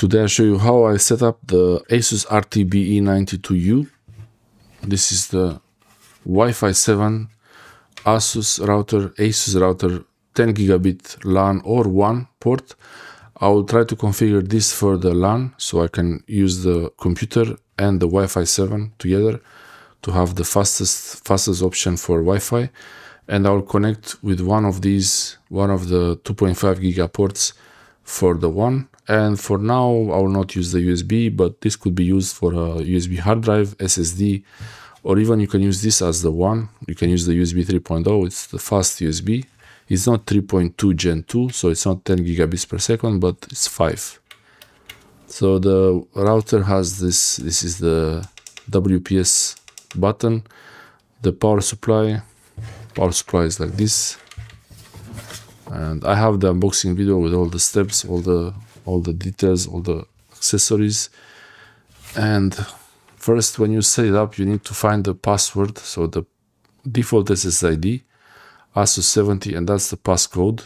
Today I'll show you how I set up the Asus RT-BE92U. This is the Wi-Fi 7 Asus router 10 gigabit LAN or WAN port. I will try to configure this for the LAN so I can use the computer and the Wi-Fi 7 together to have the fastest option for Wi-Fi. And I will connect with one of the 2.5 giga ports for the WAN. And for now, I will not use the USB, but this could be used for a USB hard drive, SSD, or even you can use this as the WAN. You can use the USB 3.0. It's the fast USB. It's not 3.2 Gen 2, so it's not 10 gigabits per second, but it's 5. So the router has this. This is the WPS button. The power supply is like this. And I have the unboxing video with all the steps, all the details, all the accessories. And first, when you set it up, you need to find the password. So the default SSID, ASUS 70, and that's the passcode.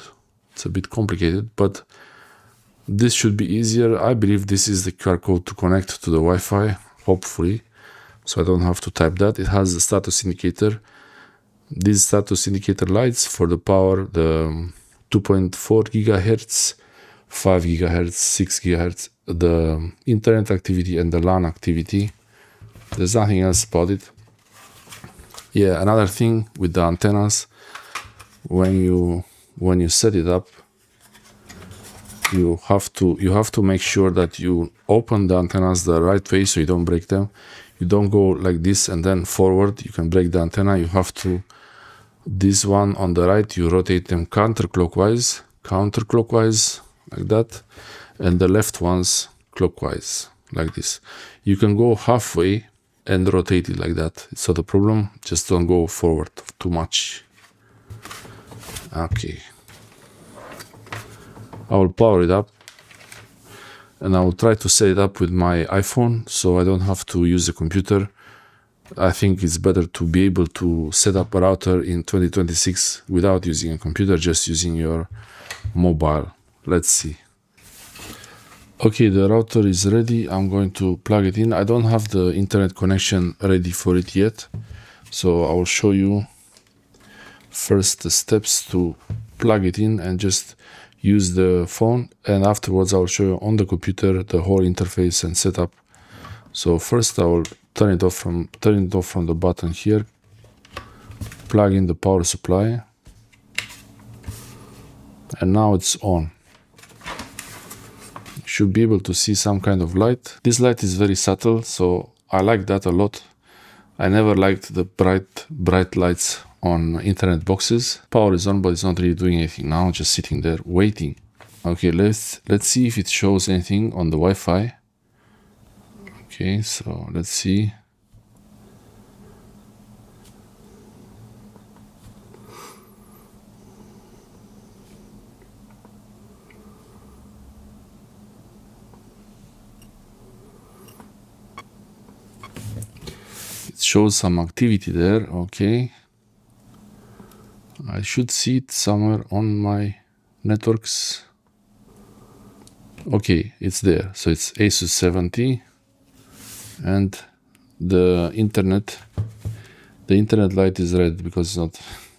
It's a bit complicated, but this should be easier. I believe this is the QR code to connect to the Wi-Fi, hopefully. So I don't have to type that. It has the status indicator. These status indicator lights for the power, the 2.4 gigahertz, 5 gigahertz, 6 gigahertz, the internet activity and the LAN activity. There's nothing else about it. Yeah, another thing with the antennas, when you set it up, you have to make sure that you open the antennas the right way so you don't break them. You don't go like this and then forward, you can break the antenna. You have to, this one on the right, you rotate them counterclockwise, like that, and the left ones clockwise, like this. You can go halfway and rotate it like that. It's not a problem, just don't go forward too much. Okay. I will power it up and I will try to set it up with my iPhone so I don't have to use a computer. I think it's better to be able to set up a router in 2026 without using a computer, just using your mobile. Let's see. Okay, the router is ready. I'm going to plug it in. I don't have the internet connection ready for it yet, so I will show you first the steps to plug it in and just use the phone, and afterwards I will show you on the computer the whole interface and setup. So first I will turn it off from the button here, plug in the power supply, and now it's on. You should be able to see some kind of light. This light is very subtle, so I like that a lot. I never liked the bright lights on internet boxes. Power is on, but it's not really doing anything now, just sitting there waiting. Okay, let's see if it shows anything on the Wi-Fi. Okay, so let's see. It shows some activity there. Okay. I should see it somewhere on my networks. Okay, it's there. So it's Asus 70 and the internet light is red because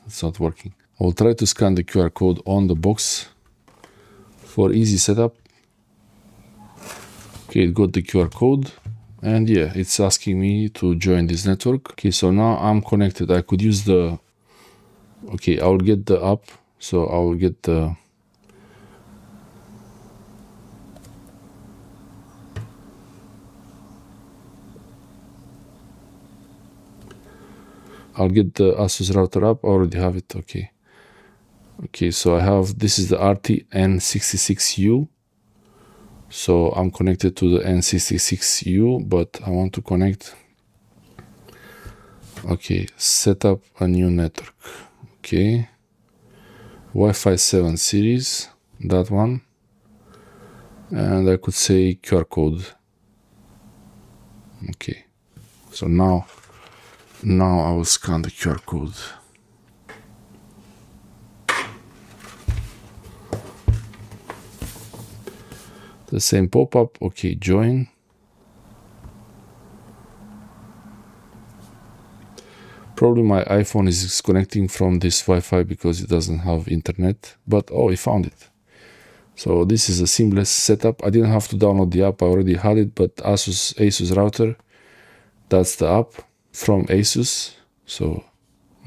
it's not working. I'll try to scan the QR code on the box for easy setup. Okay, it got the QR code. And yeah, it's asking me to join this network. Okay, so now I'm connected. I could use the... Okay, I will get the app. So I will get the... I'll get the Asus Router App. I already have it. Okay. Okay, so I have... This is the RT-N66U. So I'm connected to the N66U, but I want to connect. Okay, set up a new network. Okay, Wi-Fi 7 series, that one. And I could say QR code. Okay, so now I will scan the QR code. The same pop-up. Okay, join. Probably my iPhone is disconnecting from this Wi-Fi because it doesn't have internet, but oh, I found it. So this is a seamless setup. I didn't have to download the app, I already had it, but Asus router, that's the app from Asus. So,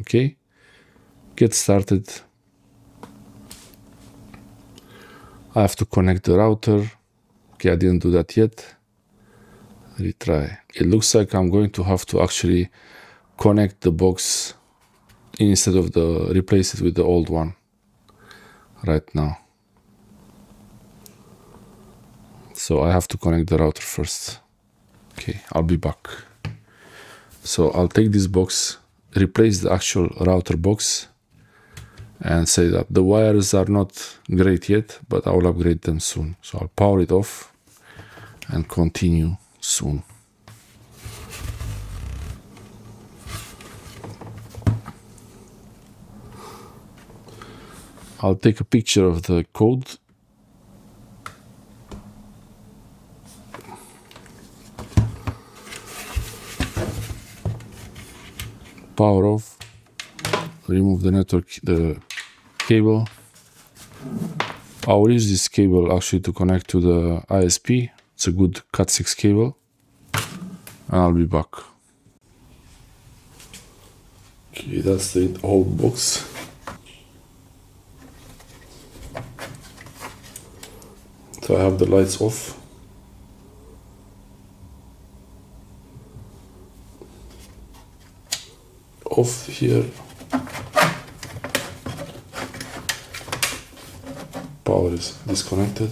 okay, get started. I have to connect the router. Okay, I didn't do that yet. Retry. It looks like I'm going to have to actually connect the box instead of replace it with the old one right now. So I have to connect the router first. Okay, I'll be back. So I'll take this box, replace the actual router box, and say that the wires are not great yet, but I will upgrade them soon. So I'll power it off and continue soon. I'll take a picture of the code. Power off. Remove the cable. I will use this cable actually to connect to the ISP. It's a good Cat6 cable. And I'll be back. Okay, that's the old box. So I have the lights off. Off here. Power is disconnected.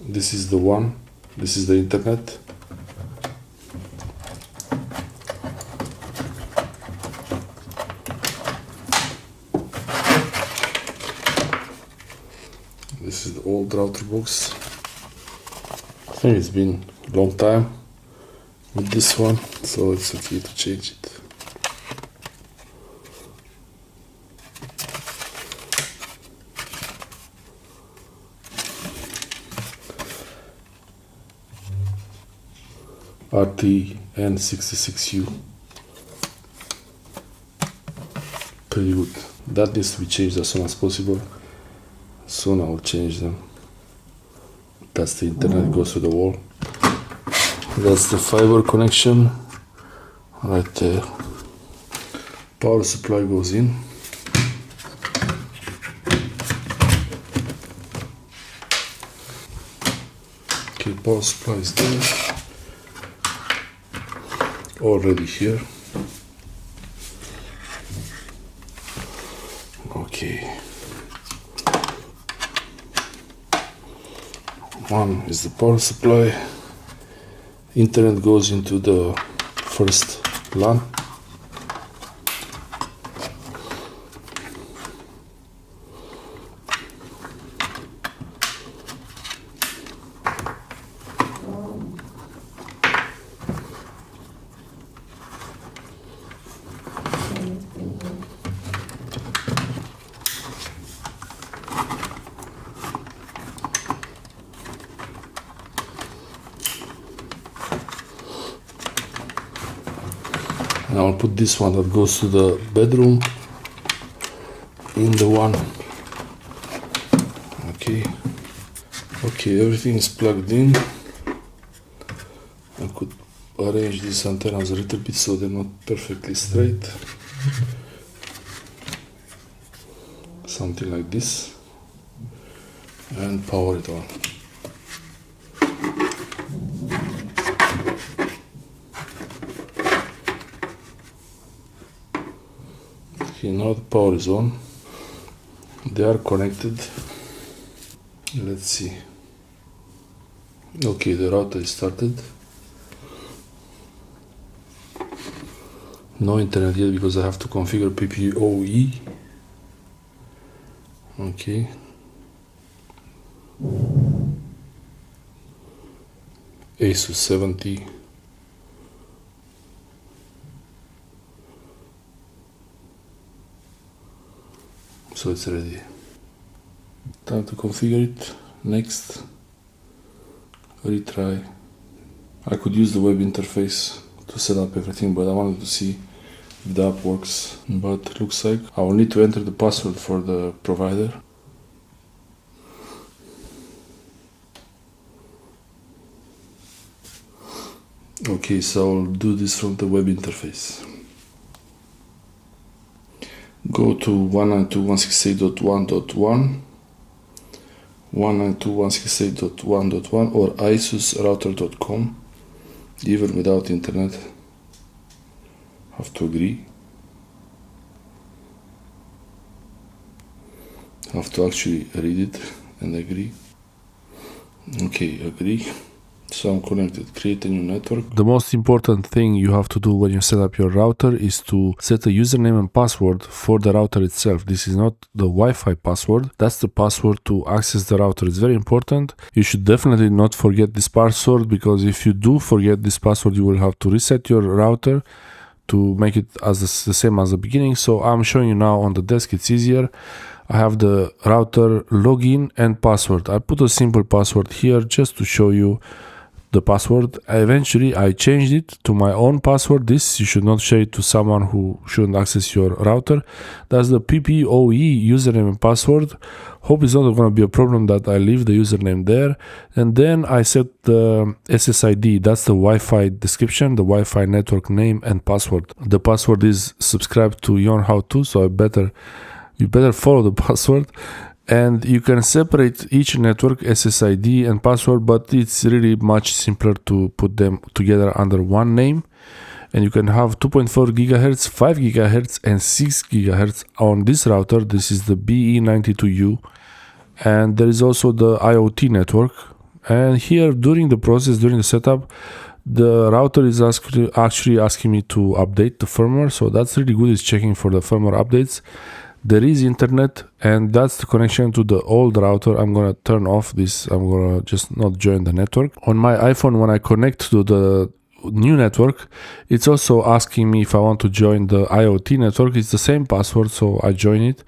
This is the one. This is the internet. This is the old router box. I think it's been a long time with this one, so it's okay to change it. RT-BE92U. Pretty good. That needs to be changed as soon as possible. Soon I will change them. That's the internet, goes to the wall. That's the fiber connection right there. Power supply goes in. Okay, power supply is there. Already here. Okay. One is the power supply. Internet goes into the first LAN. And I'll put this one that goes to the bedroom in the one. Okay, everything is plugged in. I could arrange these antennas a little bit so they're not perfectly straight. Something like this. And power it on. Okay, now the power is on. They are connected. Let's see. Okay, the router is started. No internet yet because I have to configure PPOE. Okay. Asus 70. so it's ready. Time to configure it. Next. Retry. I could use the web interface to set up everything, but I wanted to see if the app works. But it looks like I will need to enter the password for the provider. Okay, so I'll do this from the web interface. Go to 192.168.1.1, 192.168.1.1 or asusrouter.com, even without internet. Have to agree. Have to actually read it and agree. Okay, agree. So I'm connected. Create a new network. The most important thing you have to do when you set up your router is to set a username and password for the router itself. This is not the Wi-Fi password. That's the password to access the router. It's very important. You should definitely not forget this password, because if you do forget this password, you will have to reset your router to make it as the same as the beginning. So I'm showing you now on the desk. It's easier. I have the router login and password. I put a simple password here just to show you the password. Eventually I changed it to my own password. This you should not share it to someone who shouldn't access your router. That's the PPOE username and password. Hope it's not going to be a problem that I leave the username there. And then I set the SSID. That's the Wi-Fi description, the Wi-Fi network name and password. The password is subscribed to Yon How To, so you better follow the password. And you can separate each network SSID and password, but it's really much simpler to put them together under one name. And you can have 2.4 GHz, 5 GHz and 6 GHz on this router. This is the BE92U. And there is also the IoT network. And here during the process, during the setup, the router is actually asking me to update the firmware. So that's really good. It's checking for the firmware updates. There is internet, and that's the connection to the old router. I'm gonna turn off this. I'm gonna just not join the network. On my iPhone, when I connect to the new network, it's also asking me if I want to join the IoT network. It's the same password, so I join it.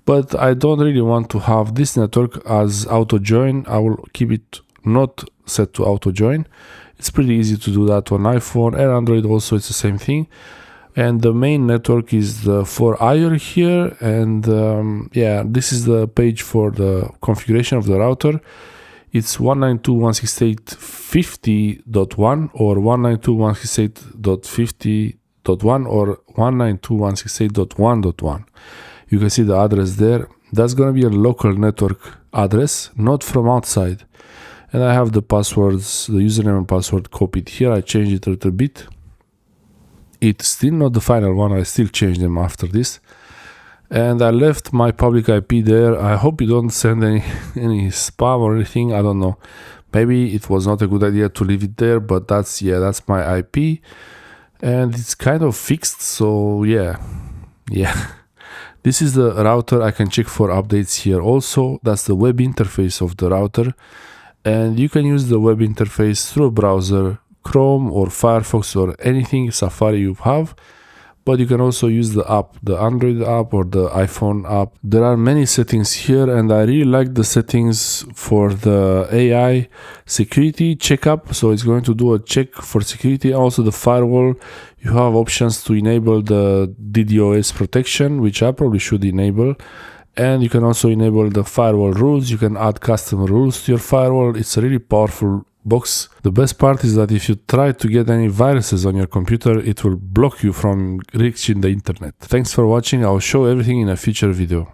But I don't really want to have this network as auto join. I will keep it not set to auto join. It's pretty easy to do that on iPhone and Android also. It's the same thing. And the main network is the 4IR here, and yeah, this is the page for the configuration of the router. It's 192.168.50.1 or 192.168.50.1 or 192.168.1.1. You can see the address there. That's going to be a local network address, not from outside. And I have the passwords, the username and password copied here. I changed it a little bit. It's still not the final one. I still change them after this. And I left my public IP there. I hope you don't send any spam or anything. I don't know. Maybe it was not a good idea to leave it there, but that's my IP. And it's kind of fixed, so yeah. This is the router. I can check for updates here also. That's the web interface of the router. And you can use the web interface through a browser, Chrome or Firefox or anything, Safari you have, but you can also use the app, the Android app or the iPhone app. There are many settings here, and I really like the settings for the AI security checkup. So it's going to do a check for security. Also the firewall, you have options to enable the DDoS protection, which I probably should enable. And you can also enable the firewall rules. You can add custom rules to your firewall. It's a really powerful box. The best part is that if you try to get any viruses on your computer, it will block you from reaching the internet. Thanks for watching. I'll show everything in a future video.